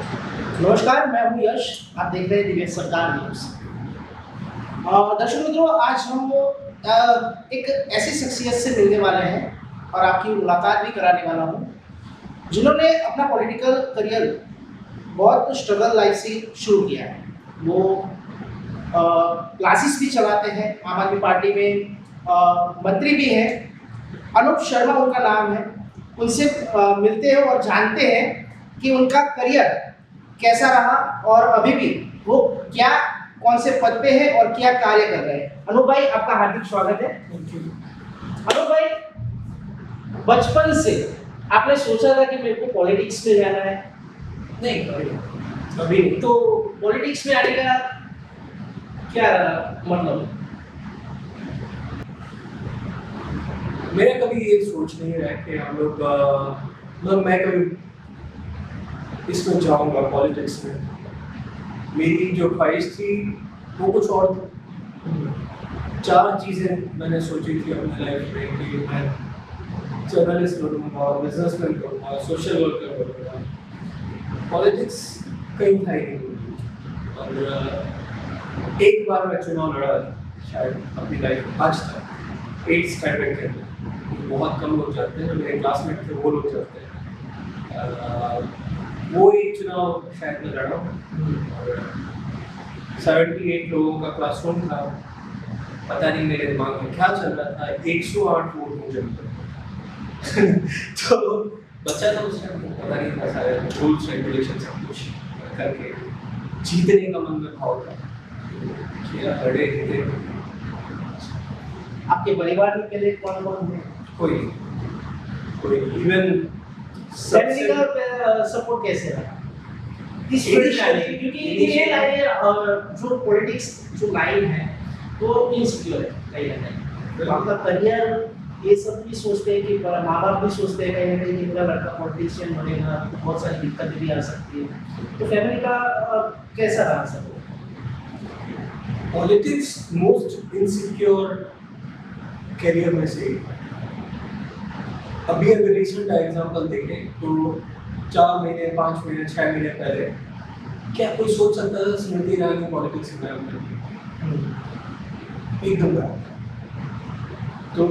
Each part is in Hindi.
नमस्कार, मैं हूं यश। आप देख रहे हैं दिव्य सरकार न्यूज़। दर्शक मित्रों, आज हम एक ऐसी शख्सियत से मिलने वाले हैं और आपकी मुलाकात भी कराने वाला हूं, जिन्होंने अपना पॉलिटिकल करियर बहुत स्ट्रगल लाइफ से शुरू किया है। वो क्लासेस भी चलाते हैं, आम आदमी पार्टी में मंत्री भी हैं। अनूप शर्मा उनका नाम है। उनसे मिलते हैं और जानते हैं कि उनका करियर कैसा रहा और अभी भी वो क्या कौन से पद पे है और क्या कार्य कर रहे हैं। अनूप भाई, आपका हार्दिक स्वागत है। अनूप भाई, बचपन से आपने सोचा था कि मेरे को पॉलिटिक्स में जाना है? नहीं, अभी नहीं। तो पॉलिटिक्स में आने का क्या मतलब? मेरा कभी ये सोच नहीं रहा कि हम लोग मतलब मैं कभी इसमें जाऊंगा पॉलिटिक्स में। मेरी जो ख्वाहिश थी वो कुछ और थी। 4 चीज़ें मैंने सोची थी अपने लाइफ में कि मैं जर्नलिस्ट बनूंगा, बिजनेसमैन बनूंगा, सोशल वर्कर बनूंगा। पॉलिटिक्स कहीं था ही नहीं। और एक बार मैं चुनाव लड़ा शायद अपनी लाइफ आज तक 8th स्टैंडर्ड के अंदर। बहुत कम लोग जाते हैं, जो मेरे क्लासमेट थे वो लोग जाते हैं। वो एक चुनाव शायद मैं लड़ा और 78 लोगों का क्लासरूम था। पता नहीं मेरे दिमाग में क्या चल रहा था, 108 वोट मुझे मिले। तो बच्चा था उस टाइम, पता नहीं था सारे रूल्स रेगुलेशन सब कुछ करके जीतने का मन में भाव था। किया, लड़े, जीते। आपके परिवार के लिए कौन कौन है? कोई इवन फैमिली का सपोर्ट कैसे रहा इस फील्ड में आने के? क्योंकि ये लाइन जो पॉलिटिक्स जो लाइन है वो इनसिक्योर है कहीं ना कहीं। आपका करियर ये सब भी सोचते हैं कि माँ बाप भी सोचते हैं कहीं ना कहीं कि मेरा लड़का पॉलिटिशियन बनेगा, तो बहुत सारी दिक्कतें भी आ सकती है। तो फैमिली का कैसा रहा support? Politics most insecure career में से एक है। अभी अगर रिसेंट एग्जांपल देखें तो 4 महीने, 5 महीने, 6 महीने पहले क्या कोई सोच सकता था स्मृति ईरानी पॉलिटिक्स में एकदम गलत। तो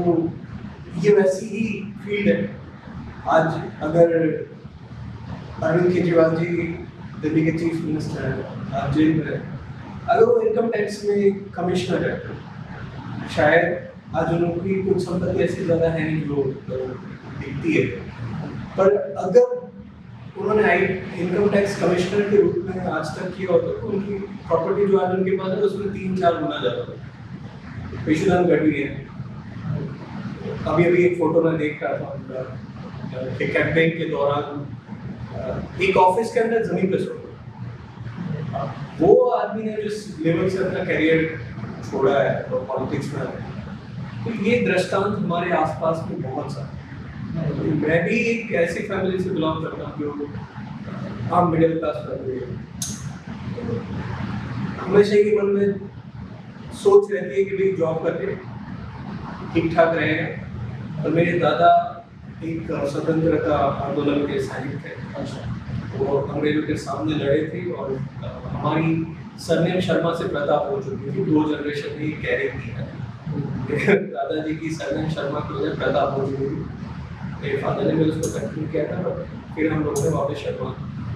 ये वैसी ही फील्ड है। आज अगर अरविंद केजरीवाल जी दिल्ली के चीफ मिनिस्टर हैं, आज जेल में, अगर वो इनकम टैक्स में कमिश्नर है, शायद आज उनकी कुछ संपत्ति ऐसी ज़्यादा है नहीं जो दिखती है। पर अगर उन्होंने इनकम टैक्स कमिश्नर के रूप में आज तक किया होता तो उनकी प्रॉपर्टी जो आज उनके पास है उसमें 3-4 गुना ज़्यादा होता। पेशेदार घटी है। अभी एक फोटो में देख रहा था उनका कि कैंपेन के दौरान एक ऑफिस के अंदर जमीन पे सो वो आदमी ने जिस लेवल से अपना करियर छोड़ा है और पॉलिटिक्स में आया है, तो ये दृष्टांत हमारे आसपास में बहुत सारे। मैं भी एक ऐसी फैमिली से बिलोंग करता हूँ जो आम मिडिल क्लास फैमिली है। हमेशा ही मन में सोच रहती है कि भाई जॉब करके ठीक ठाक रहेगा। और मेरे दादा एक स्वतंत्रता आंदोलन के सैनिक थे। वो अंग्रेजों के सामने लड़े थे और हमारी सरनेम शर्मा से प्रताप हो चुकी थी। 2 जनरेशन में कैरी की है। दादाजी की सरनेम शर्मा की वजह प्रताप हो चुकी थी। मेरे फादर ने भी उसको कंटिन्यू किया था, फिर हम लोगों ने वापस शर्मा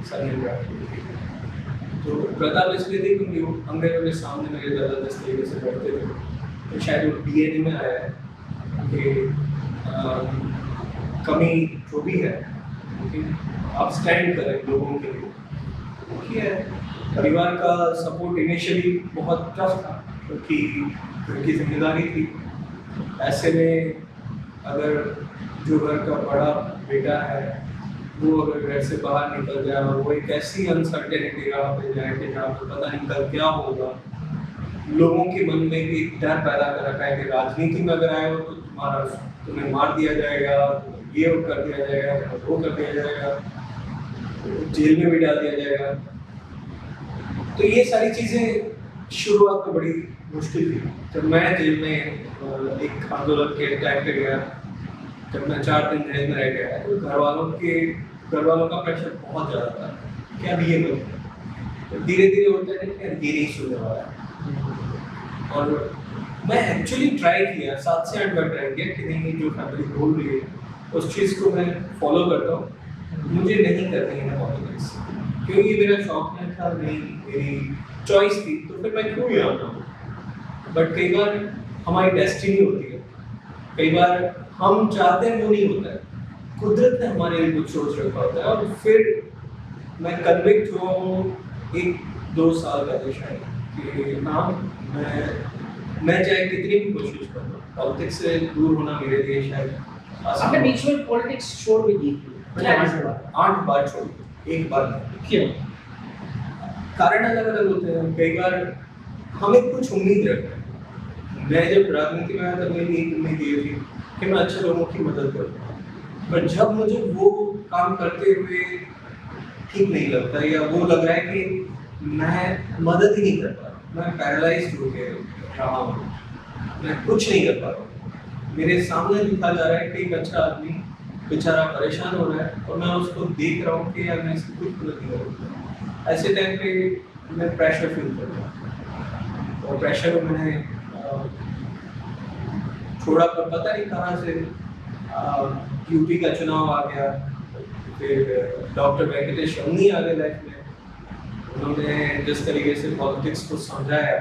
सरनेम रखी। तो प्रताप इसलिए थी क्योंकि वो अंग्रेजों के सामने मेरे दादा जिस तरीके से लड़ते थे, तो शायद वो डीएनए में आया है कि कमी जो भी है आप स्टैंड करें लोगों के लिए। ठीक, परिवार का सपोर्ट इनिशियली बहुत टफ था क्योंकि उनकी जिम्मेदारी थी। ऐसे में अगर जो घर का बड़ा बेटा है वो अगर घर से बाहर निकल जाए और वो एक ऐसी अनसर्टेनिटी राह पे जाए कि जहाँ पर पता नहीं कल क्या होगा, लोगों के मन में भी डर पैदा कर रखा है कि राजनीति में अगर आए हो तो तुम्हें मार दिया जाएगा, ये कर दिया जाएगा, वो कर दिया जाएगा, जेल में भी डाल दिया जाएगा। तो ये सारी चीज़ें शुरुआत में बड़ी मुश्किल थी। जब मैं जेल में एक आंदोलन के टाइम पे गया, जब मैं 4 दिन जेल में रह गया, तो घर वालों का प्रेशर बहुत ज़्यादा था कि अब ये मत करो। तो धीरे धीरे होता है कि यार ये नहीं सुनने वाला है। और मैं एक्चुअली ट्राई किया, 7 से 8 बार ट्राई किया कि नहीं, जो फैमिली बोल रही है उस चीज़ को मैं फॉलो करता हूँ, मुझे नहीं करनी है पॉलिटिक्स, क्योंकि मेरा शौक नहीं था, नहीं मेरी चॉइस थी, तो फिर मैं क्यों यहाँ हूँ। बट कई बार हमारी डेस्टिनी होती है, कई बार हम चाहते हैं वो नहीं होता है, कुदरत ने हमारे लिए कुछ सोच रखा होता है। और फिर मैं कन्विक्ट हुआ हूँ 1-2 साल पहले शायद कि हाँ, मैं चाहे कितनी भी कोशिश करूँ, पॉलिटिक्स से दूर होना मेरे लिए शायद आपने बीच में पॉलिटिक्स छोड़ भी दी थी, क्या रीजन था? 8 बार छोड़ी, 1 बार नहीं। क्यों? कारण अलग अलग होते हैं। कई बार हमें कुछ उम्मीद रखते हैं। मैं जब राजनीति में आया तब मेरी एक उम्मीद ये थी कि मैं अच्छे लोगों की मदद करूँ, पर जब मुझे वो काम करते हुए ठीक नहीं लगता या वो लग रहा है कि मैं मदद ही नहीं कर पा रहा, मैं पैरालाइज्ड हो गया रहा हूँ, मैं कुछ नहीं कर पा रहा हूँ, मेरे सामने दिखा जा रहा है कि एक अच्छा आदमी बेचारा परेशान हो रहा है और मैं उसको देख रहा हूँ कि यार मैं इसकी कुछ मदद नहीं करूँ। ऐसे टाइम पे मैं प्रेशर फील करता हूँ, और प्रेशर मैंने छोड़ा, पर पता नहीं कहाँ से यूपी का चुनाव आ गया, फिर डॉक्टर वेंकटेश अम्नी आ गए लाइफ में। उन्होंने जिस तरीके से पॉलिटिक्स को समझाया,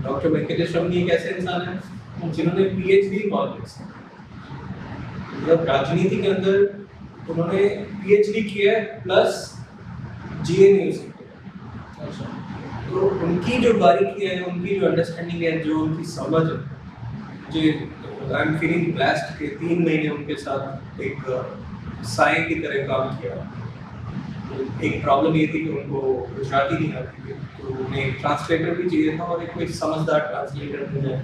डॉक्टर वेंकटेश अम्नी एक ऐसे इंसान है जिन्होंने पीएचडी पॉलिटिक्स, मतलब राजनीति के अंदर उन्होंने पीएचडी किया है प्लस जीएनयू से किया। तो उनकी जो बारीकी है, उनकी जो अंडरस्टैंडिंग है, जो उनकी समझ है, जो आई एम फीलिंग ब्लेस्ड कि 3 महीने उनके साथ एक साए की तरह काम किया। एक प्रॉब्लम ये थी कि उनको गुजराती नहीं आती थी, तो उन्हें एक ट्रांसलेटर भी चाहिए था और एक कोई समझदार ट्रांसलेटर मिल जाए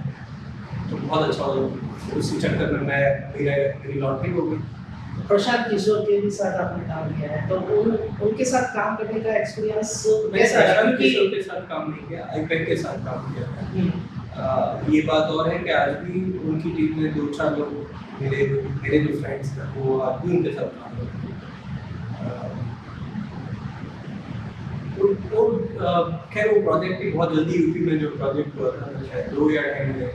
तो बहुत अच्छा होगा। उसी चक्कर में मेरी लॉटरी हो गई। प्रशांत किशोर के भी साथ आपने काम किया है, तो उनके साथ काम करने का एक्सपीरियंस मैंने कैसा रहा? प्रशांत किशोर के साथ काम नहीं किया, आईपैक के साथ काम किया है। ये बात और है कि आज भी उनकी टीम में 2-4 लोग मेरे जो फ्रेंड्स हैं वो आज भी उनके साथ काम करते हैं। खैर वो प्रोजेक्ट ही बहुत जल्दी यूपी में जो प्रोजेक्ट हुआ था शायद 2 या 2.5 महीने,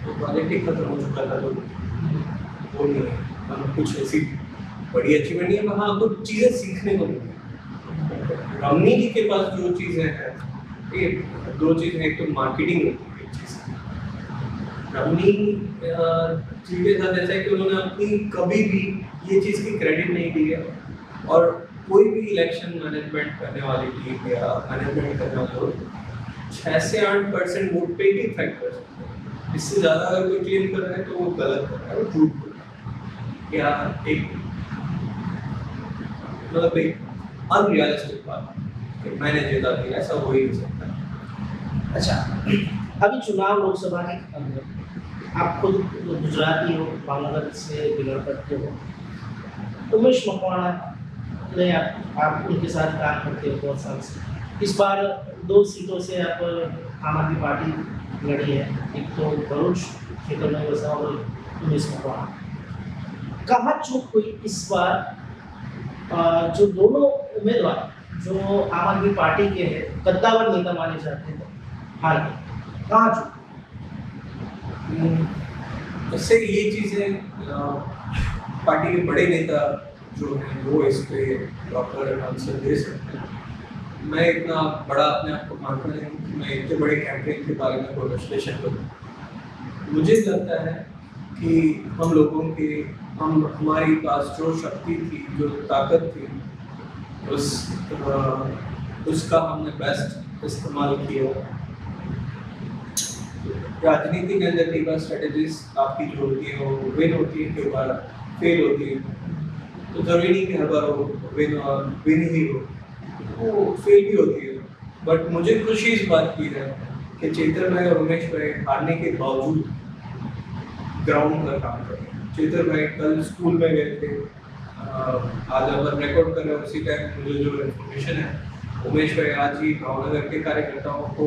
तो प्रोजेक्ट ही खत्म हो चुका था, तो वो नहीं है कुछ ऐसी बड़ी अचीवमेंट नहीं है, पर हाँ कुछ चीज़ें सीखने को मिली। रमनी जी के पास जो चीज़ें हैं, ये 2 चीज़ें, एक तो मार्केटिंग होती है रमनी जी के साथ ऐसा है कि उन्होंने अपनी कभी भी ये चीज़ की क्रेडिट नहीं दी है, और कोई भी इलेक्शन मैनेजमेंट करने वाली टीम या मैनेजमेंट करने वाले लोग 6 से 8% वोट पे ही इफेक्ट कर सकते हैं। इससे ज़्यादा अगर कोई क्लेम कर रहा है तो वो गलत कर रहा है, वो झूठ बोल रहा है, या एक मतलब एक अनरियलिस्टिक बात कि मैंने जीता दिया, ऐसा हो ही नहीं सकता। अच्छा, अभी चुनाव लोकसभा के खत्म हुए, आप खुद गुजराती हो, बांग्लादेश से बिलोंग करते हो, उमेश मकवाणा ने आप उनके साथ काम करते हो बहुत साल से। इस बार 2 सीटों से आप आम आदमी पार्टी लड़ी है, एक तो भरूच क्षेत्र में वैसा और उमेश मकवाणा। कहाँ चूक हुई इस बार? जो दोनों उम्मीदवार जो आम आदमी पार्टी के हैं, कद्दावर नेता माने जाते हैं, हाल में कहाँ चूक? इससे ये चीज़ें पार्टी के बड़े नेता जो हैं वो इस पे प्रॉपर आंसर दे सकते हैं। मैं इतना बड़ा अपने आप को मानता नहीं हूँ कि मैं इतने बड़े कैंपेन के बारे में कोई विश्लेषण करूँ। मुझे लगता है कि हम लोगों के हमारे पास जो शक्ति थी, जो ताकत थी, उसका हमने बेस्ट इस्तेमाल किया। राजनीति के अंदर कई बार स्ट्रेटजीज आपकी जो होती है वो विन होती है, कई बार फेल होती है, तो जरूरी नहीं कि हर बार वो विन ही हो, वो फेल भी होती है। बट मुझे खुशी इस बात की है कि चेतर भाई और उमेश भाई हारने के बावजूद ग्राउंड पर काम कर रहे हैं। चेतर भाई कल स्कूल में गए थे, आज अगर रिकॉर्ड कर रहे हैं उसी टाइम मुझे जो इन्फॉर्मेशन है, उमेश भाई आज ही भावनगर के कार्यकर्ताओं को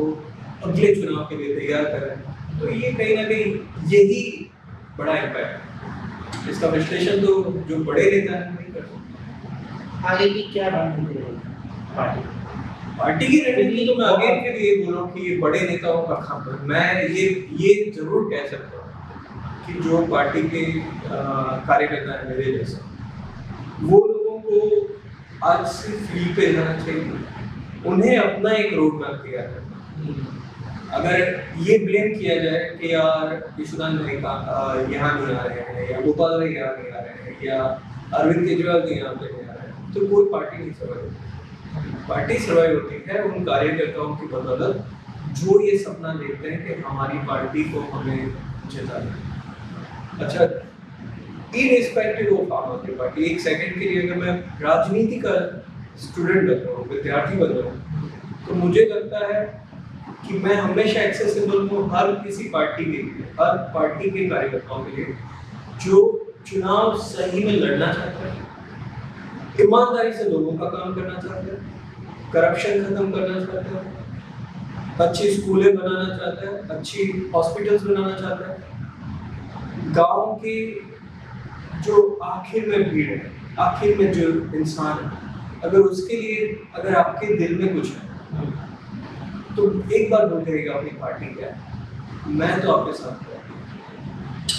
अगले चुनाव के लिए तैयार कर रहे हैं। तो ये कहीं ना कहीं यही बड़ा इम्पैक्ट है। इसका विश्लेषण तो जो बड़े नेता हैं नहीं कर सकते। आगे की क्या रणनीति रहेगी? पार्टी की रणनीति तो मैं अगेन फिर ये बोलूं कि ये बड़े नेताओं का काम है। मैं ये जरूर कह सकता हूँ कि जो पार्टी के कार्यकर्ता हैं मेरे जैसे, वो लोगों को आज से फील्ड पे जाना चाहिए, उन्हें अपना एक रोड मैप दिया है। अगर ये ब्लेम किया जाए कि यार यशोदान भाई यहाँ नहीं आ रहे हैं, या गोपाल भाई यहाँ नहीं आ रहे हैं, या अरविंद केजरीवाल जी यहाँ पे नहीं आ रहे हैं, तो कोई पार्टी नहीं सर्वाइव होती। पार्टी सर्वाइव होती है उन कार्यकर्ताओं की बदौलत जो ये सपना देखते हैं कि हमारी पार्टी को हमें जिताना। अच्छा, इररिस्पेक्टिव ऑफ आम आदमी पार्टी, एक सेकंड के लिए अगर मैं राजनीति का स्टूडेंट बन रहा हूँ, विद्यार्थी बन रहा हूँ, तो मुझे लगता है कि मैं हमेशा एक्सेसिबल हूँ हर किसी पार्टी के लिए, हर पार्टी के कार्यकर्ताओं के लिए जो चुनाव सही में लड़ना चाहते हैं, ईमानदारी से लोगों का काम करना चाहते हैं, करप्शन खत्म करना चाहते हैं, अच्छी स्कूलें बनाना चाहते हैं, अच्छी हॉस्पिटल्स बनाना चाहते हैं, गांव की जो आखिर में भीड़ है, आखिर में जो इंसान है, अगर उसके लिए अगर आपके दिल में कुछ है तो एक बार बोल करेगा अपनी पार्टी क्या है, मैं तो आपके साथ हूं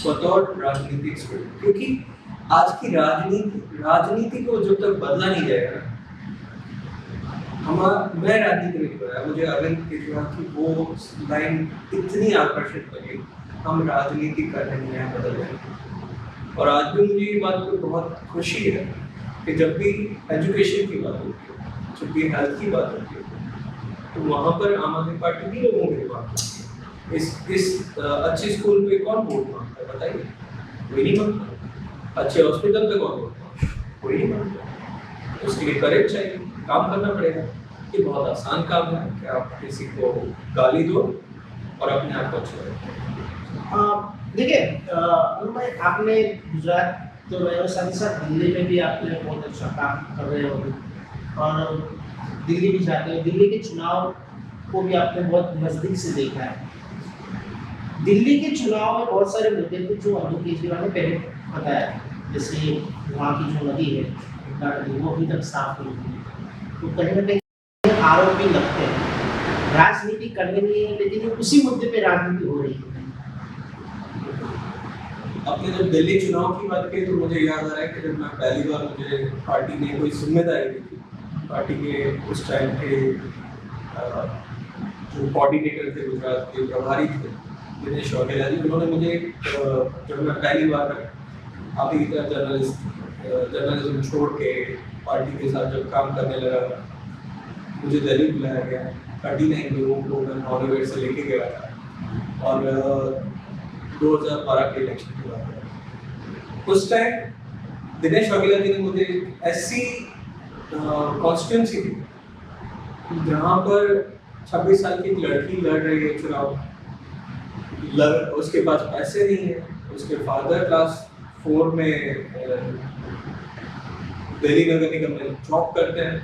बतौर राजनीतिक स्टूडेंट। क्योंकि आज की राजनीति को जब तक बदला नहीं जाएगा, मैं राजनीति में नहीं पढ़ा, मुझे अरविंद केजरीवाल की वो लाइन इतनी आकर्षित लगी, हम राजनीति कर रहे हैं बदल रहे हैं। और आज भी मुझे ये बात पर बहुत खुशी है कि जब भी एजुकेशन की बात होती है, जब भी हेल्थ की बात होती है, तो वहाँ पर आम आदमी पार्टी भी लोगों के बात है। इस अच्छे स्कूल पे कौन वोट मांगता है बताइए? कोई नहीं मांगता। अच्छे हॉस्पिटल पे कौन वोट मांगता है? कोई नहीं मांगता। उसके लिए करेक्ट चाहिए, काम करना पड़ेगा। ये बहुत आसान काम है कि आप किसी को गाली दो और अपने आप को अच्छा रखें। देखिए अनुमय, आपने गुजरात तो रहे, साथ ही साथ दिल्ली में भी आपने बहुत अच्छा काम कर रहे हो और दिल्ली भी जाते हैं, दिल्ली के चुनाव को भी आपने बहुत नज़दीक से देखा है। दिल्ली के चुनाव में बहुत सारे मुद्दे थे जो अरविंद केजरीवाल ने पहले बताया, जैसे वहाँ की जो नदी है नदी, वो अभी तक साफ नहीं हुई, तो कहीं ना कहीं आरोप भी लगते हैं। राजनीति करने नहीं है, लेकिन उसी मुद्दे पे राजनीति हो रही है। आपने जब दिल्ली चुनाव की बात की तो मुझे याद आ रहा है कि जब मैं पहली बार मुझे पार्टी ने कोई जिम्मेदारी दी थी, पार्टी के उस टाइम के जो कोऑर्डिनेटर थे, गुजरात के प्रभारी थे दिनेश वाघेला जी, उन्होंने मुझे जब मैं पहली बार आप ही की तरह जर्नलिज्म छोड़ के पार्टी के साथ जब काम करने लगा, मुझे दिल्ली बुलाया गया। 39 लोगों को मैं नॉर्वेयर से लेके गया था और 2012 के इलेक्शन के बाद उस टाइम दिनेश वाघेला जी ने मुझे ऐसी कॉन्स्टिट्यूंसी थी जहाँ पर 26 साल की लड़की लड़ रही है चुनाव, उसके पास पैसे नहीं है, उसके फादर क्लास 4 में दिल्ली नगर निगम में जॉब करते हैं,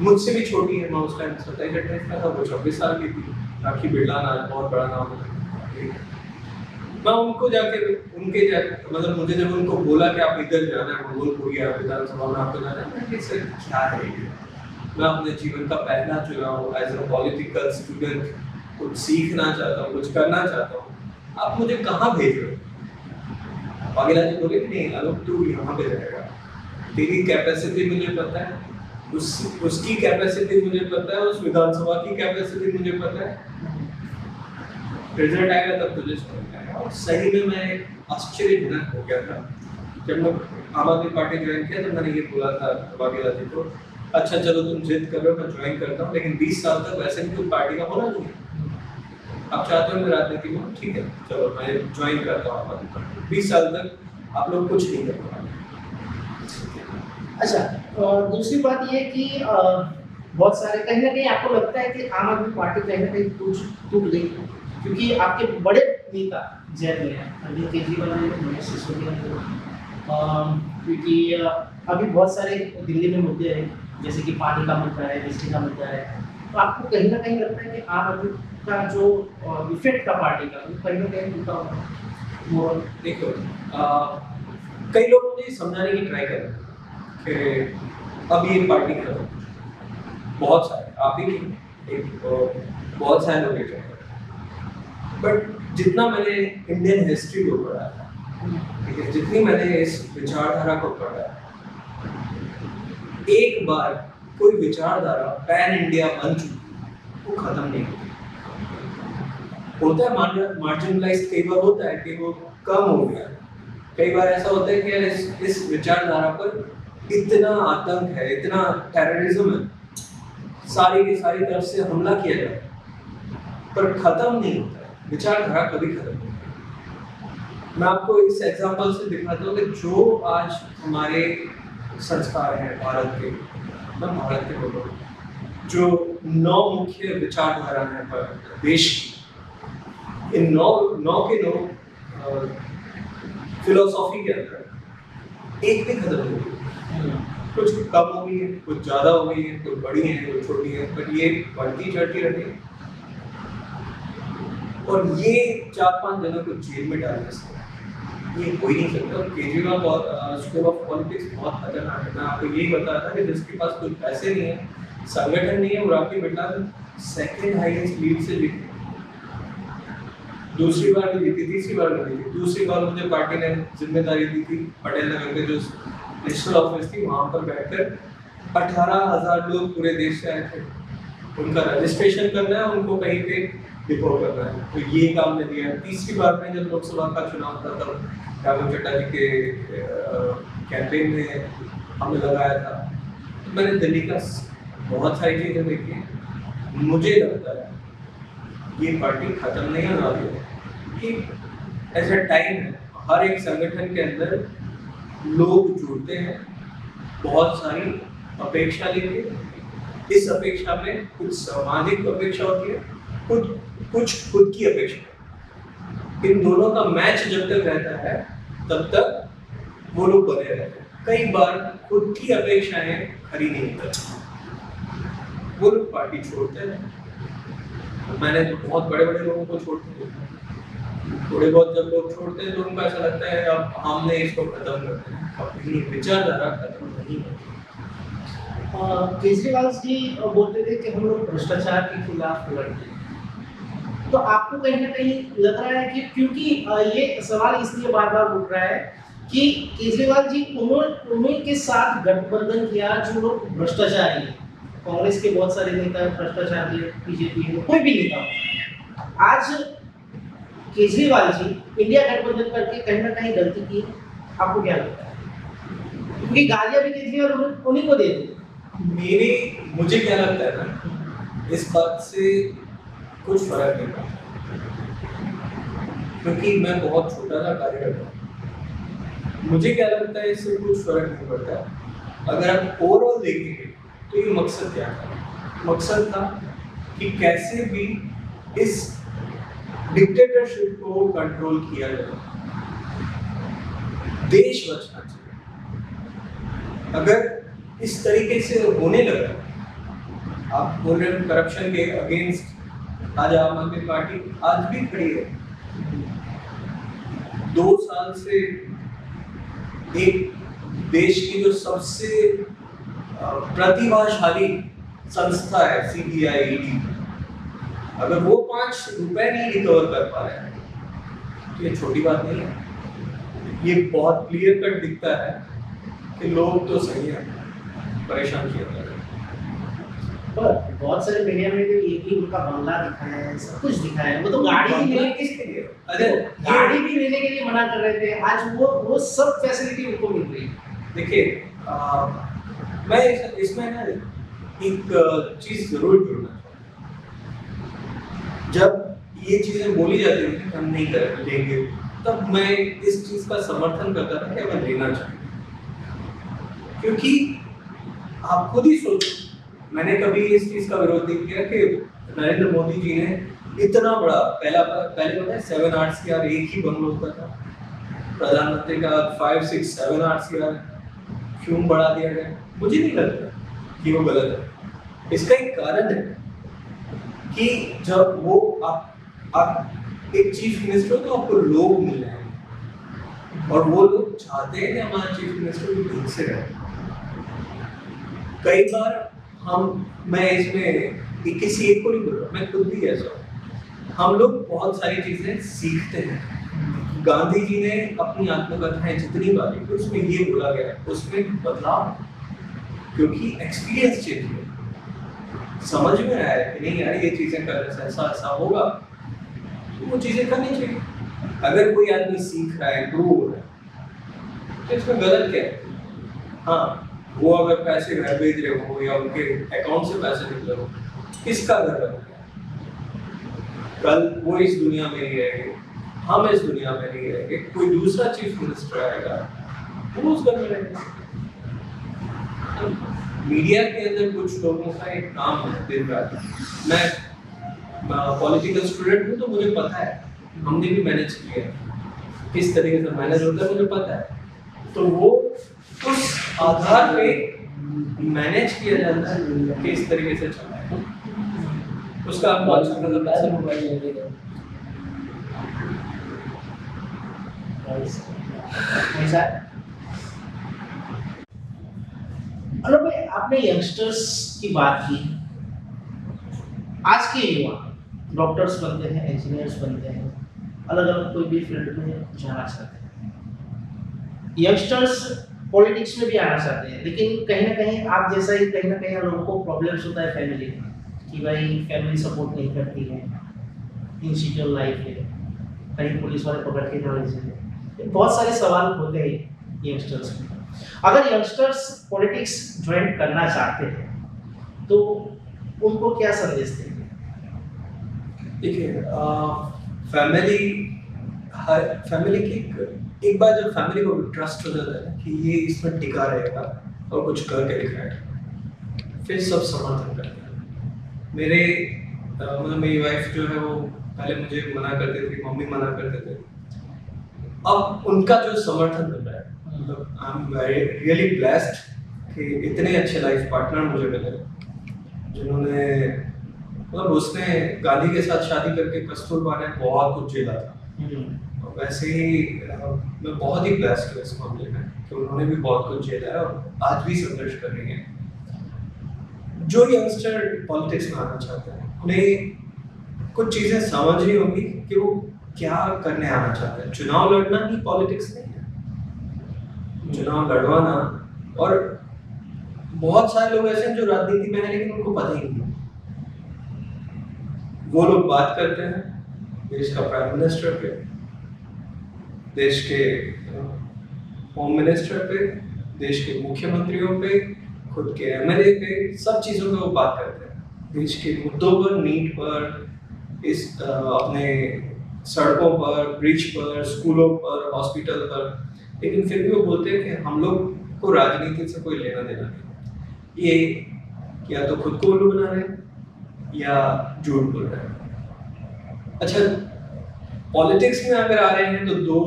मुझसे भी छोटी है, मैं उस टाइम 27-28 का था, वो 26 साल की थी। राखी बिरला नाम, बहुत बड़ा नाम है। मैं उनको मतलब मुझे जब उनको बोला कि आप इधर जाना है, मंगोलपुरिया विधानसभा में आपको जाना है, मैं सर क्या है ये? मैं अपने जीवन का पहला चुनाव एज अ पॉलिटिकल स्टूडेंट कुछ सीखना चाहता हूँ, कुछ करना चाहता हूँ, आप मुझे कहाँ भेज रहे हो? वाघेला जी बोले कि नहीं आलोक, तू यहाँ पे रहेगा, तेरी कैपेसिटी मुझे पता है, उसकी कैपेसिटी मुझे पता है, उस विधानसभा की कैपेसिटी मुझे पता है, रिजल्ट आएगा तब तुझे समझ आएगा। और सही में मैं आश्चर्यजनक हो गया था जब मैं आम आदमी पार्टी ज्वाइन किया, तो मैंने ये बोला था वाघेला जी को, अच्छा चलो तुम जिद कर रहे हो, मैं ज्वाइन करता हूँ, लेकिन 20 साल तक वैसे भी कोई पार्टी का होना नहीं है। आप चाहते हो मैं राजनीति में हूँ, ठीक है चलो मैं ज्वाइन करता हूँ आम आदमी पार्टी। 20 साल तक आप लोग कुछ नहीं कर पाए। अच्छा, दूसरी बात ये कि बहुत सारे कहीं ना कहीं आपको लगता है कि आम आदमी पार्टी कहीं ना कहीं टूट गई, क्योंकि आपके बड़े नेता जेल में हैं, अरविंद केजरीवाल ने, मनीष सिसोदिया ने, क्योंकि अभी बहुत सारे दिल्ली में मुद्दे हैं, जैसे कि पानी का मुद्दा है, बिजली का मुद्दा है, तो आपको कहीं ना कहीं लगता है कि आम आदमी का जो इफेक्ट का पार्टी का वो कहीं ना कहीं टूटा होगा? देखो, कई लोग मुझे समझाने की ट्राई कर रहे हैं कि अब ये पार्टी खत्म, बहुत सारे, आप ही नहीं, बहुत सारे लोग हैं। बट जितना मैंने इंडियन हिस्ट्री को पढ़ा है, ठीक है, जितनी मैंने इस विचारधारा को पढ़ा है, एक बार कोई विचारधारा पैन इंडिया बन चुकी वो खत्म नहीं होती। होता है मार्जिनलाइज, कई बार होता है कि वो कम हो गया, कई बार ऐसा होता है कि यार इस विचारधारा पर इतना आतंक है, इतना टेररिज्म है, सारी की सारी तरफ से हमला किया जाए, पर खत्म नहीं होता है, विचारधारा कभी खत्म नहीं होती। मैं आपको इस एग्जांपल से दिखाता हूँ कि जो आज हमारे संस्कार हैं भारत के, मैं भारत के बोल रहा हूँ, जो 9 मुख्य विचारधारा हैं देश की, इन 9 के 9 फिलोसॉफी के अंदर एक भी खत्म नहीं हुई। कुछ कम हो गई है, कुछ ज्यादा हो गई है, कुछ बड़ी है, कुछ छोटी है, बट ये बढ़ती चढ़ती रहती है। और ये 4-5 जनों को जेल में डालने से ये हो ही नहीं सकता। केजरीवाल स्कूल ऑफ पॉलिटिक्स बहुत खतरनाक है। मैं आपको यही बता रहा था कि जिसके पास कुछ पैसे नहीं है, संगठन नहीं है, वो राखी बिरला सेकंड हाईएस्ट लीड से जीती, दूसरी बार भी जीती, तीसरी बार भी जीती। दूसरी बार मुझे पार्टी ने जिम्मेदारी दी थी, पटेल नगर के जो नेशनल ऑफिस थी, वहां पर बैठकर 18,000 लोग पूरे देश से आए थे, उनका रजिस्ट्रेशन करना है, उनको कहीं पे डिपो करना है, तो ये काम ने दिया। तीसरी बार में जब लोकसभा का चुनाव था तब राघव चड्डा जी के कैंपेन में हमने लगाया था। तो मैंने दिल्ली का बहुत सारी चीजें देखी। मुझे लगता है ये पार्टी खत्म नहीं होने वाली है, कि ऐसा टाइम है, हर एक संगठन के अंदर लोग जुड़ते हैं बहुत सारी अपेक्षा लेके। इस अपेक्षा में कुछ सामाजिक अपेक्षा होती है, कुछ खुद की अपेक्षा। इन दोनों का मैच जब तक रहता है तब तक वो लोग बने रहते हैं। कई बार खुद की अपेक्षाएं खरी नहीं करती, वो लोग पार्टी छोड़ते हैं। मैंने तो बहुत बड़े बड़े लोगों को छोड़ते हैं, थोड़े बहुत जब लोग छोड़ते हैं तो उनको ऐसा लगता है अब हमने इसको खत्म कर दिया, अपनी विचारधारा खत्म नहीं होती। केजरीवाल जी बोलते थे कि हम लोग भ्रष्टाचार के खिलाफ लड़ते हैं, तो आपको कहीं ना कहीं लग रहा है कि क्योंकि ये सवाल इसलिए बार बार उठ रहा है कि केजरीवाल जी उन्होंने के साथ गठबंधन किया जो लोग भ्रष्टाचारी हैं, कांग्रेस के बहुत सारे नेता भ्रष्टाचारी, बीजेपी में कोई भी नेता हो। आज केजरीवाल जी इंडिया गठबंधन करके कहीं ना कहीं गलती की है, आपको क्या लगता है? क्योंकि गालियां भी केजरीवाल उन्हीं को देते हैं। मुझे क्या लगता है ना, इस बात से कुछ फर्क नहीं पड़ता, क्योंकि मैं बहुत छोटा सा कार्यकर्ता हूँ। मुझे क्या लगता है, इससे कुछ फर्क नहीं पड़ता। अगर आप ओवरऑल देखेंगे तो ये मकसद क्या था? मकसद था कि कैसे भी इस डिक्टेटरशिप को कंट्रोल किया जाए, देश बचना चाहिए। अगर इस तरीके से होने लगा, आप बोल रहे हैं करप्शन के अगेंस्ट, आज आम आदमी पार्टी आज भी खड़ी है। 2 साल से एक देश की जो सबसे प्रतिभाशाली संस्था है CBI, ED, अगर वो 5 रुपए नहीं रिकवर कर पा रहे हैं तो ये छोटी बात नहीं है। ये बहुत क्लियर कट दिखता है कि लोग तो सही है, परेशान किया जा रहा है। पर बहुत सारे मीडिया में तो एक ही उनका बंगला दिखाया है, सब कुछ दिखाया है, वो तो गाड़ी भी लेने किसके लिए? गाड़ी भी लेने के लिए मना कर रहे थे, आज वो सब फैसिलिटी उनको मिल रही है। देखिए, मैं इसमें ना एक चीज जरूर जोड़ना चाहूँगा। जब ये चीजें बोली जाती थी कि हम नहीं कर लेंगे, तब मैं इस चीज का समर्थन करता था कि हमें लेना चाहिए, क्योंकि आप खुद ही सोचो, मैंने कभी इस चीज का विरोध नहीं किया कि नरेंद्र मोदी जी ने इतना बड़ा पहले पता है 7 आवर्स की एक ही बंगलो होता था, प्रधानमंत्री का 5, 6, 7 आवर्स की क्यों बढ़ा दिया गया? मुझे नहीं लगता कि वो गलत है। इसका एक कारण है कि जब वो आप एक चीफ मिनिस्टर हो तो आपको लोग मिल रहे हैं, और वो लोग चाहते हैं कि हमारा चीफ मिनिस्टर भी ढंग से रहे। कई बार मैं इसमें किसी एक को नहीं बोल रहा, मैं खुद भी ऐसा हूँ। हम लोग बहुत सारी चीजें सीखते हैं। गांधी जी ने अपनी आत्मकथाएं जितनी बारी थी उसमें ये बोला गया है, उसमें बदलाव, क्योंकि एक्सपीरियंस चेंज हुआ, समझ में आया कि नहीं यार ये चीजें करने से ऐसा ऐसा होगा, तो वो चीजें करनी चाहिए। अगर कोई आदमी सीख रहा है, ग्रो हो रहा है, तो इसमें गलत क्या है? हाँ, वो अगर पैसे घर भेज रहे हो या उनके अकाउंट से पैसे निकले हो, किसका घर बन गया? कल वो इस दुनिया में नहीं रहेंगे, हम इस दुनिया में नहीं रहेंगे, कोई दूसरा चीफ मिनिस्टर आएगा, वो उस घर में रहेगा। मीडिया के अंदर कुछ लोगों का एक काम है दिन रात। मैं पॉलिटिकल स्टूडेंट हूँ तो मुझे पता है, हमने भी मैनेज किया है, किस तरीके से मैनेज होता है मुझे पता है। तो वो उस आधार पे मैनेज किया जाता है कि इस तरीके से चलना है, उसका आपको अच्छा नजर आता है। अनुप भाई, आपने यंगस्टर्स की बात की। आज के युवा डॉक्टर्स बनते हैं, इंजीनियर्स बनते हैं, अलग अलग कोई भी फील्ड में जाना चाहते हैं। यंगस्टर्स पॉलिटिक्स में भी आना चाहते हैं, लेकिन कहीं ना कहीं आप जैसा ही कहीं ना कहीं लोगों को प्रॉब्लम्स होता है फैमिली में, कि भाई फैमिली सपोर्ट नहीं करती है, इनसिक्योर लाइफ है, कहीं पुलिस वाले पकड़ के ना ले जाए, बहुत सारे सवाल होते हैं यंगस्टर्स में। अगर यंगस्टर्स पॉलिटिक्स ज्वाइन करना चाहते हैं तो उनको क्या संदेश देंगे? देखिए, फैमिली की एक बार जब फैमिली को ट्रस्ट हो जाता है कि ये इसमें टिका रहेगा और कुछ करके दिखाएगा, फिर सब समर्थन करते हैं। मेरी वाइफ जो है वो पहले मुझे मना करते थे, मम्मी मना करते थे, अब उनका जो समर्थन मिल रहा है, मतलब आई एम रियली ब्लेस्ड कि इतने अच्छे लाइफ पार्टनर मुझे मिले, जिन्होंने मतलब उसने गांधी के साथ शादी करके कस्तूरबा ने बहुत कुछ झेला था। और वैसे ही मैं बहुत ही ब्लेस्ड हूँ इस मामले में कि उन्होंने भी बहुत कुछ झेला है और आज भी संघर्ष कर रही हैं। जो यंगस्टर पॉलिटिक्स में आना चाहते हैं उन्हें कुछ चीजें समझनी होगी कि वो क्या करने आना चाहते हैं। चुनाव लड़ना ही पॉलिटिक्स नहीं है, चुनाव लड़वाना। और बहुत सारे लोग ऐसे हैं जो राजनीति में हैं लेकिन उनको पता ही नहीं। वो लोग बात करते हैं देश का प्राइम मिनिस्टर पे, देश के होम मिनिस्टर पे, देश के मुख्यमंत्रियों पे, खुद के एमएलए पे, सब चीजों पे वो बात करते हैं, देश के मुद्दों पर, नीट पर, इस अपने सड़कों पर, ब्रिज पर, स्कूलों पर, हॉस्पिटल पर। लेकिन फिर भी वो बोलते हैं कि हम लोग को राजनीति से कोई लेना देना नहीं। ये या तो खुद को उल्लू बना रहे हैं या झूठ बोल रहे हैं। अच्छा, पॉलिटिक्स में अगर आ रहे हैं तो दो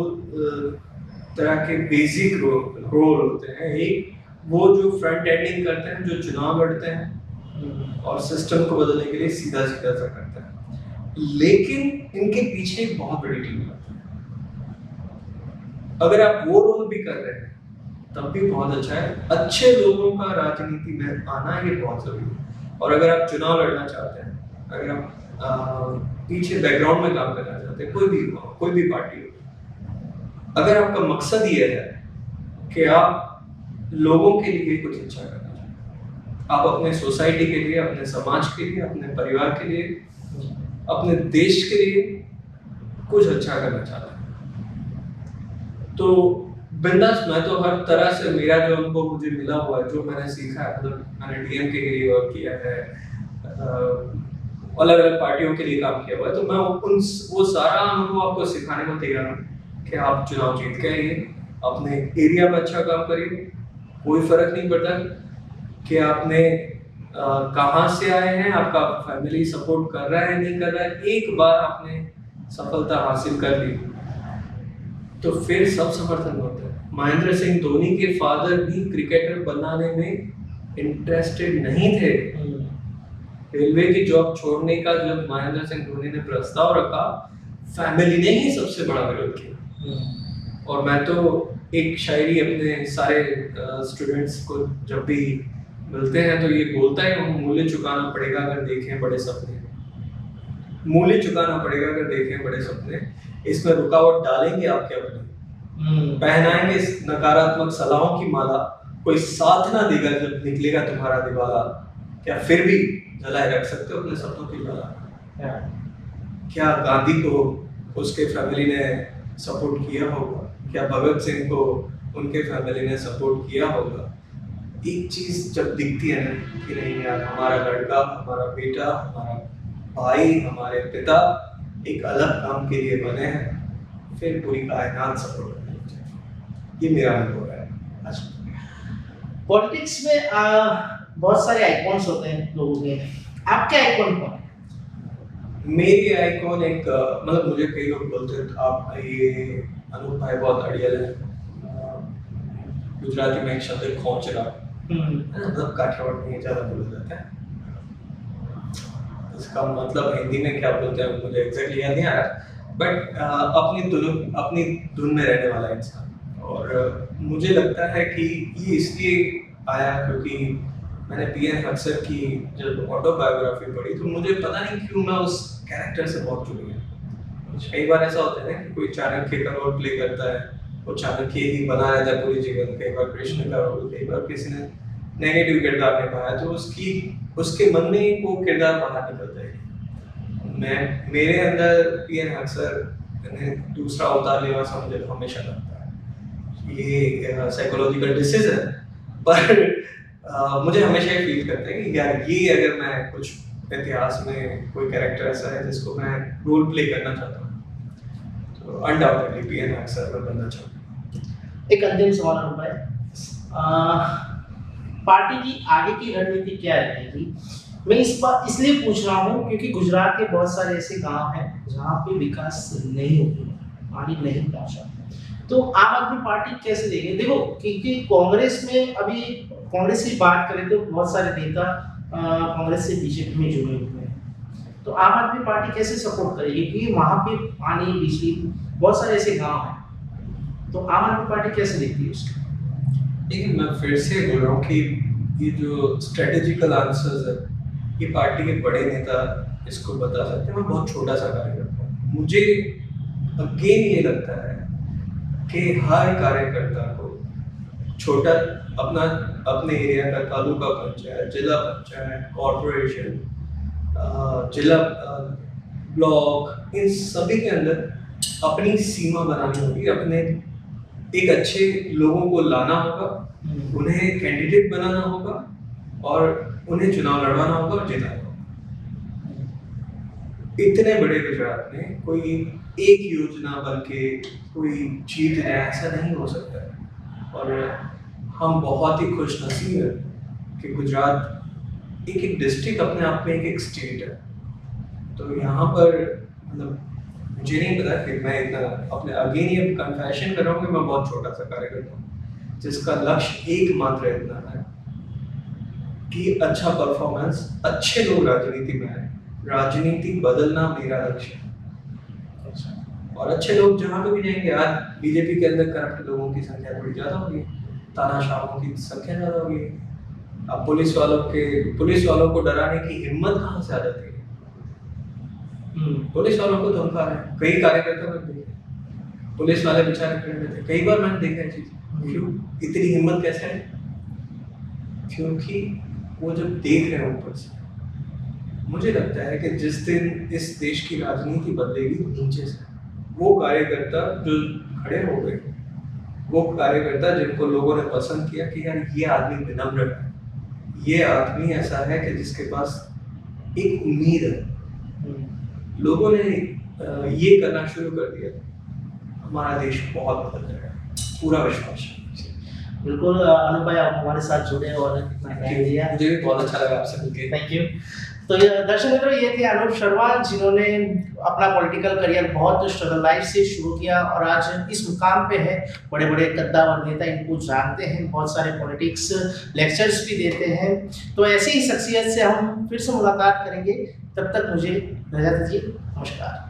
तरह के बेसिक रोल होते हैं। एक वो जो फ्रंट एंडिंग करते हैं, जो चुनाव लड़ते हैं और सिस्टम को बदलने के लिए सीधा सीधा सा करते हैं, लेकिन इनके पीछे एक बहुत बड़ी टीम होती है। अगर आप वो रोल भी कर रहे हैं तब भी बहुत अच्छा है। अच्छे लोगों का राजनीति में आना ये बहुत जरूरी है। और अगर आप चुनाव लड़ना चाहते हैं, अगर आप पीछे बैकग्राउंड में काम करना चाहते हैं, कोई भी पार्टी हो, अगर आपका मकसद ये है कि आप लोगों के लिए कुछ अच्छा करना चाहते हैं, आप अपने सोसाइटी के लिए, अपने समाज के लिए, अपने परिवार के लिए, अपने देश के लिए कुछ अच्छा करना चाहते हैं, तो बिंदास। मैं तो हर तरह से, मेरा जो अनुभव मुझे मिला हुआ है, जो मैंने सीखा है, मतलब मैंने डीएमके के लिए वर्क किया है, अलग अलग पार्टियों के लिए काम किया हुआ है, तो मैं वो सारा अनुभव आपको सिखाने को तैयार हूँ कि आप चुनाव जीत के आइए, अपने एरिया में अच्छा काम करिए। कोई फर्क नहीं पड़ता कि आपने कहाँ से आए हैं, आपका फैमिली सपोर्ट कर रहा है नहीं कर रहा है, एक बार आपने सफलता हासिल कर ली तो फिर सब समर्थन होता है। महेंद्र सिंह धोनी के फादर भी क्रिकेटर बनाने में इंटरेस्टेड नहीं थे। रेलवे की जॉब छोड़ने का जब महेंद्र सिंह धोनी ने प्रस्ताव रखा, फैमिली ने ही सबसे बड़ा विरोध किया। और मैं तो एक शायरी अपने सारे स्टूडेंट्स को जब भी मिलते हैं तो ये बोलता है मूल्य चुकाना पड़ेगा अगर देखें बड़े सपने, मूल्य चुकाना पड़ेगा अगर देखें बड़े सपने, इसमें रुकावट डालेंगे आपके अपने, पहनाएंगे इस नकारात्मक सलाहों की माला, कोई साथ ना देगा जब निकलेगा तुम्हारा दिवाला, क्या फिर भी जलाए रख सकते हो अपने सपनों की ज्वाला? क्या गांधी को उसके फैमिली ने सपोर्ट किया होगा? क्या भगत सिंह को उनके फैमिली ने सपोर्ट किया होगा? एक चीज जब दिखती है ना कि नहीं यार, हमारा लड़का, हमारा बेटा, हमारा भाई, हमारे पिता एक अलग काम के लिए बने हैं, फिर पूरी कायनात सपोर्ट करनी चाहिए। ये मेरा अनुभव है। पॉलिटिक्स में बहुत सारे आइकॉन्स होते हैं लोगों के, आपके आइकॉन कौन है? मेरी आइकॉन एक मतलब मुझे कई लोग बोलते हैं आप ये अनूप भाई बहुत अड़ियल है, गुजराती में एक शब्द है खोचरा, मतलब काठियावाड़ में ज़्यादा बोला जाता है, इसका मतलब हिंदी में क्या बोलते हैं मुझे एग्जैक्टली याद नहीं आ रहा, बट अपनी धुन में रहने वाला इंसान। और मुझे लगता है कि ये इसलिए आया क्योंकि मैंने पीएन हक्सर की जब ऑटोबायोग्राफी पढ़ी तो मुझे पता नहीं क्यों मैं उस कैरेक्टर से बहुत जुड़ गया। कई बार ऐसा होता है ना कि कोई चाणक्य का रोल प्ले करता है, वो चाणक्य ही बना रहता है पूरी जीवन, कई बार कृष्ण का रोल, कई बार किसी ने नेगेटिव किरदार निभाया तो उसके मन में वो किरदार बाहर निकलता है। मेरे अंदर पीएन हक्सर ने दूसरा अवतार लेवा सा मुझे हमेशा लगता है। ये साइकोलॉजिकल डिसीज है, पर मुझे हमेशा ये फील करता है कि यार ये अगर मैं कुछ इतिहास में कोई कैरेक्टर ऐसा है जिसको मैं रोल प्ले करना चाहता हूँ तो अनडाउटेडली पीएन हक्सर में बनना चाहूँगा। एक अंतिम सवाल होता है, पार्टी की आगे की रणनीति क्या रहेगी? मैं इस बात इसलिए पूछ रहा हूँ क्योंकि गुजरात के बहुत सारे ऐसे गांव हैं जहाँ पे विकास नहीं हो रहा, पानी नहीं पहुँचा, तो आम आदमी पार्टी कैसे देंगे? देखो क्योंकि कांग्रेस में अभी कांग्रेस की बात करें तो बहुत सारे नेता कांग्रेस से बीजेपी में जुड़े हुए हैं, तो आम आदमी पार्टी कैसे सपोर्ट करेगी? क्योंकि वहाँ पे पानी, बिजली, बहुत सारे ऐसे गांव हैं, तो आम आदमी पार्टी कैसे देखती है उसको? लेकिन मैं फिर से बोल रहा हूँ कि ये जो स्ट्रेटेजिकल आंसर्स है ये पार्टी के बड़े नेता इसको बता सकते हैं, मैं बहुत छोटा सा कार्यकर्ता हूँ। मुझे अगेन ये लगता है कि हर कार्यकर्ता को छोटा अपने एरिया का तालुका पंचायत, जिला पंचायत, कॉर्पोरेशन, जिला ब्लॉक, इन सभी के अंदर अपनी सीमा बनानी होगी, अपने एक अच्छे लोगों को लाना होगा, उन्हें कैंडिडेट बनाना होगा और उन्हें चुनाव लड़वाना होगा और जिताना होगा। इतने बड़े गुजरात में कोई एक योजना बन के कोई जीत है ऐसा नहीं हो सकता है। और हम बहुत ही खुशनसीब हैं कि गुजरात एक डिस्ट्रिक्ट अपने आप में एक स्टेट है। तो यहाँ पर मतलब मुझे नहीं पता कि मैं इतना अपने अगेन ये कन्फेशन कर रहा हूँ कि मैं बहुत छोटा सा कार्यकर्ता हूँ जिसका लक्ष्य एकमात्र इतना है कि अच्छा परफॉर्मेंस, अच्छे लोग राजनीति में आए, राजनीति बदलना मेरा लक्ष्य है। और अच्छे लोग जहाँ पे भी जाएंगे, आज बीजेपी के अंदर करप्ट लोगों की संख्या थोड़ी ज़्यादा होगी, तानाशाहों की संख्या ज़्यादा होगी। अब पुलिस वालों को डराने की हिम्मत कहाँ से आ जाती है? पुलिस वालों को धमका रहे हैं, कई कार्यकर्ता मैंने देखे, पुलिस वाले बेचारे खड़े रहते, कई बार मैंने देखा है चीज। क्यों इतनी हिम्मत कैसे है? क्योंकि वो जब देख रहे हैं ऊपर से, मुझे लगता है कि जिस दिन इस देश की राजनीति बदलेगी नीचे से, वो कार्यकर्ता जो खड़े हो गए, वो कार्यकर्ता जिनको लोगों ने पसंद किया कि यार ये आदमी विनम्र है, ये आदमी ऐसा है कि जिसके पास एक उम्मीद है, लोगों ने ये करना शुरू कर दिया, हमारा देश बहुत बदल जाएगा, पूरा विश्वास है। बिल्कुल अनूप भाई, आप हमारे साथ जुड़े और इतना टाइम दिया, मुझे भी बहुत अच्छा लगा आपसे मिलकर। Thank you. तो दर्शक मित्रों, ये थे अनूप शर्मा जिन्होंने अपना पॉलिटिकल करियर बहुत स्ट्रगल लाइफ से शुरू किया और आज इस मुकाम पे है। बड़े बड़े कद्दावर नेता इनको जानते हैं, बहुत सारे पॉलिटिक्स लेक्चर्स भी देते हैं। तो ऐसी ही शख्सियत से हम फिर से मुलाकात करेंगे, तब तक मुझे इजाज़त दीजिए, नमस्कार।